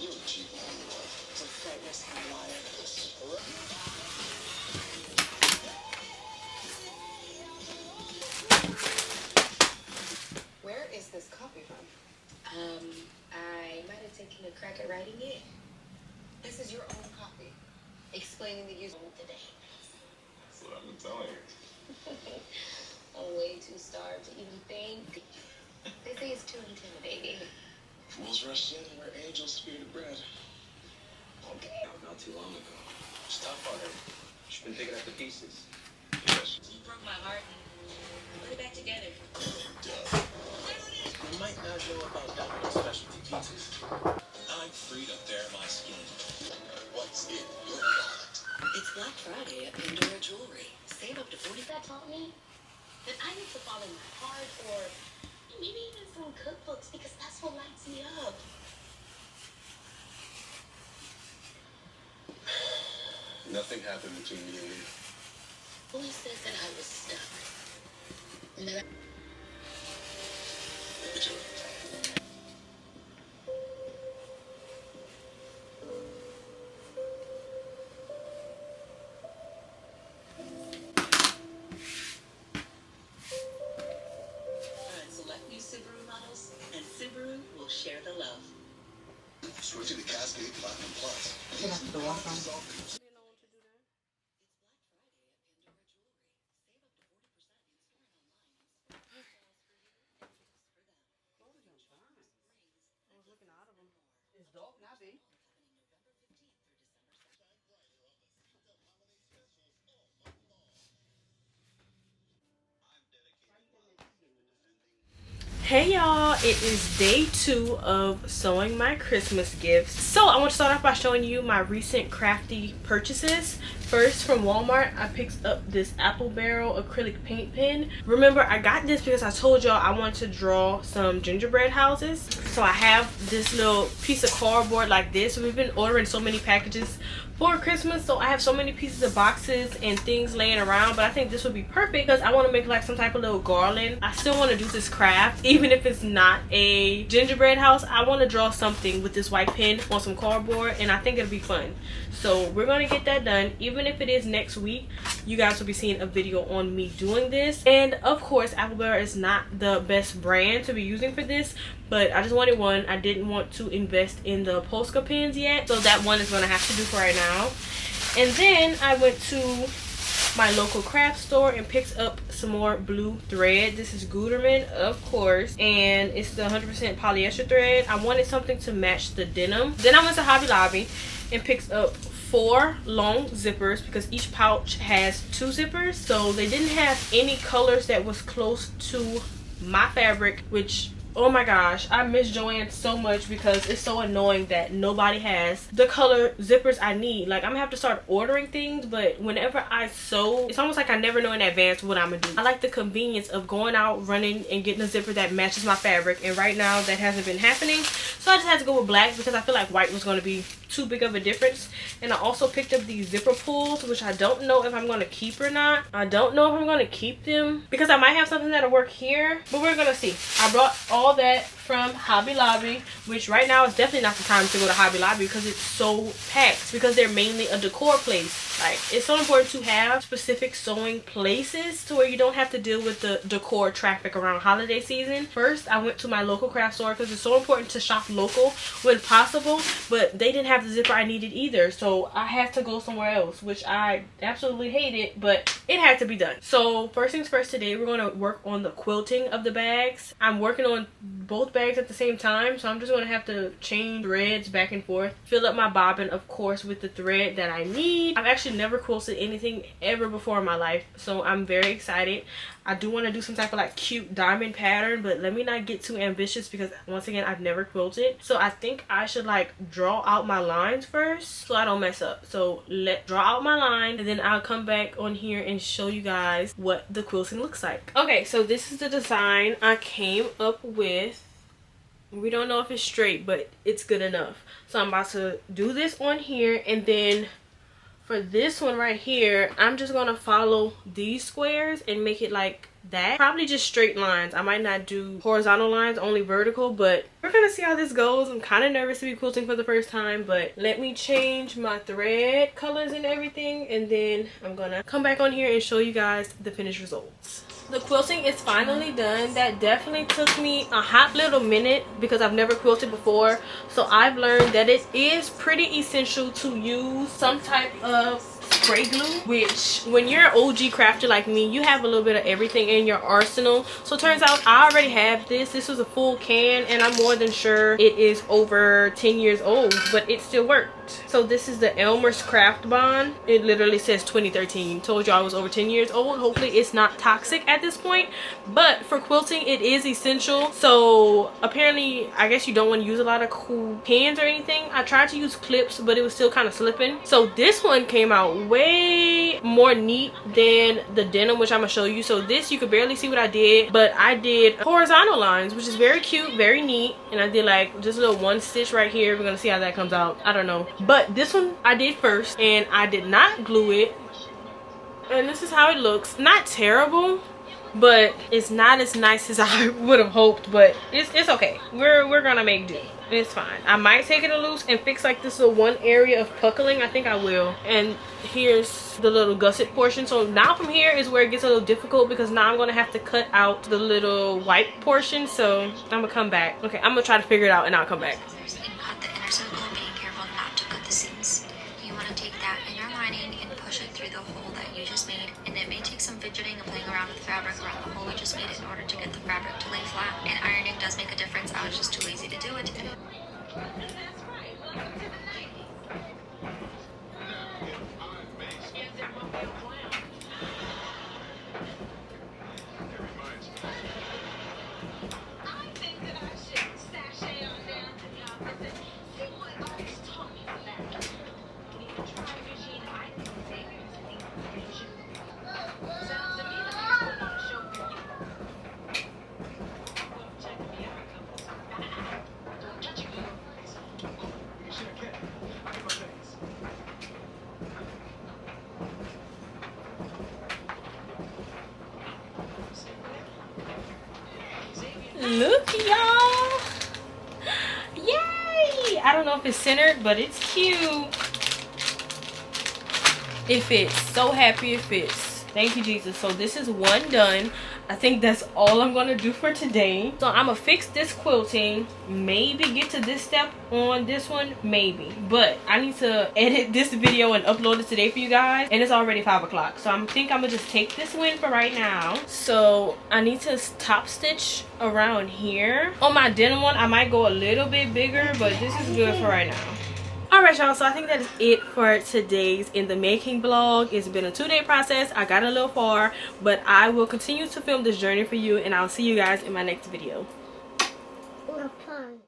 You're a cheap one. It's a fat Western liar. Where is this copy from? I might have taken a crack at writing it. This is your own copy. Explaining the use of today. That's what I've been telling you. I'm way too starved to even think. They say it's too intimidating. Fools rush in where angels fear to bread. Okay. Not too long ago. It's tough on her. She's been picking up the pieces. You broke my heart and put it back together. You might not know about Domino's specialty pizzas. I like freedom there in my skin. What's in your wallet? It's Black Friday at Pandora Jewelry. Save up to 40%. That taught me that I need to follow my heart, or maybe even some cookbooks, because that's what lights me up. Nothing happened between me and you. Who said that I was stubborn? Let me do it. Select new Subaru models, and Subaru will share the love. Switch to the Cascade Platinum Plus. The walk on. Hey y'all, it is day 2 of sewing my Christmas gifts. So I want to start off by showing you my recent crafty purchases. First, from Walmart, I picked up this apple barrel acrylic paint pen. Remember, I got this because I told y'all I wanted to draw some gingerbread houses. So I have this little piece of cardboard like this. We've been ordering so many packages for Christmas, so I have so many pieces of boxes and things laying around, but I think this would be perfect because I want to make like some type of little garland. I still want to do this craft even if it's not a gingerbread house. I want to draw something with this white pen on some cardboard, and I think it'll be fun. So we're going to get that done. Even if it is next week, you guys will be seeing a video on me doing this. And of course, Apple Bear is not the best brand to be using for this, but I just wanted one. I didn't want to invest in the Polska pens yet, so that one is going to have to do for right now. And then I went to my local craft store and picked up some more blue thread. This is Gutermann, of course, and it's the 100% polyester thread. I wanted something to match the denim. Then I went to Hobby Lobby and picked up 4 long zippers because each pouch has 2 zippers. So they didn't have any colors that was close to my fabric, which, oh my gosh, I miss Joann so much because it's so annoying that nobody has the color zippers I need. Like, I'm gonna have to start ordering things, but whenever I sew, it's almost like I never know in advance what I'm gonna do. I like the convenience of going out, running, and getting a zipper that matches my fabric, and right now that hasn't been happening. So I just had to go with black because I feel like white was gonna be too big of a difference. And I also picked up these zipper pulls, which I don't know if I'm going to keep or not. I don't know if I'm going to keep them because I might have something that'll work here, but we're going to see. I brought all that from Hobby Lobby, which right now is definitely not the time to go to Hobby Lobby because it's so packed, because they're mainly a decor place. Like, it's so important to have specific sewing places to where you don't have to deal with the decor traffic around holiday season. First, I went to my local craft store because it's so important to shop local when possible, but they didn't have the zipper I needed either, so I had to go somewhere else, which I absolutely hated, but it had to be done. So first things first, today we're going to work on the quilting of the bags. I'm working on both bags at the same time, so I'm just going to have to change threads back and forth, fill up my bobbin, of course, with the thread that I need. I've actually never quilted anything ever before in my life, so I'm very excited. I do want to do some type of like cute diamond pattern, but let me not get too ambitious because once again, I've never quilted. So I think I should like draw out my lines first so I don't mess up. So draw out my line, and then I'll come back on here and show you guys what the quilting looks like. Okay, so this is the design I came up with. We don't know if it's straight, but it's good enough. So I'm about to do this on here, and then for this one right here, I'm just gonna follow these squares and make it like that. Probably just straight lines. I might not do horizontal lines, only vertical, but we're gonna see how this goes. I'm kind of nervous to be quilting for the first time, but let me change my thread colors and everything, and then I'm gonna come back on here and show you guys the finished results. The quilting is finally done. That definitely took me a hot little minute because I've never quilted before. So I've learned that it is pretty essential to use some type of spray glue, which when you're an OG crafter like me, you have a little bit of everything in your arsenal. So it turns out I already have this. This was a full can, and I'm more than sure it is over 10 years old, but it still worked. So this is the Elmer's Craft Bond. It literally says 2013. Told you I was over 10 years old. Hopefully it's not toxic at this point, but for quilting it is essential. So apparently, I guess you don't want to use a lot of cool pens or anything. I tried to use clips, but it was still kind of slipping. So this one came out way more neat than the denim, which I'm gonna show you. So this, you could barely see what I did, but I did horizontal lines, which is very cute, very neat. And I did like just a little one stitch right here. We're gonna see how that comes out. I don't know, but this one I did first, and I did not glue it, and this is how it looks. Not terrible, but it's not as nice as I would have hoped, but it's okay. We're gonna make do. It's fine. I might take it a loose and fix like this little one area of puckling. I think I will. And here's the little gusset portion. So now from here is where it gets a little difficult, because now I'm gonna have to cut out the little white portion. So I'm gonna come back. Okay, I'm gonna try to figure it out and I'll come back. And cut the inner circle, being careful not to cut the seams. You want to take that inner lining and push it through the hole that you just made. And it may take some fidgeting and playing around with fabric around the hole we just made in order to get the fabric to lay flat. And ironing does make a difference. I was just too lazy to do it. Look, y'all. Yay! I don't know if it's centered, but it's cute. It fits. So happy it fits. Thank you, Jesus. So this is one done. I think that's all I'm gonna do for today. So I'm gonna fix this quilting, maybe get to this step on this one, maybe, but I need to edit this video and upload it today for you guys, and it's already 5 o'clock. So I think I'm gonna just take this win for right now. So I need to top stitch around here. On my denim one I might go a little bit bigger, but this is good for right now. Alright y'all, so I think that is it for today's In the Making vlog. It's been a 2-day process. I got a little far, but I will continue to film this journey for you, and I'll see you guys in my next video. Fun.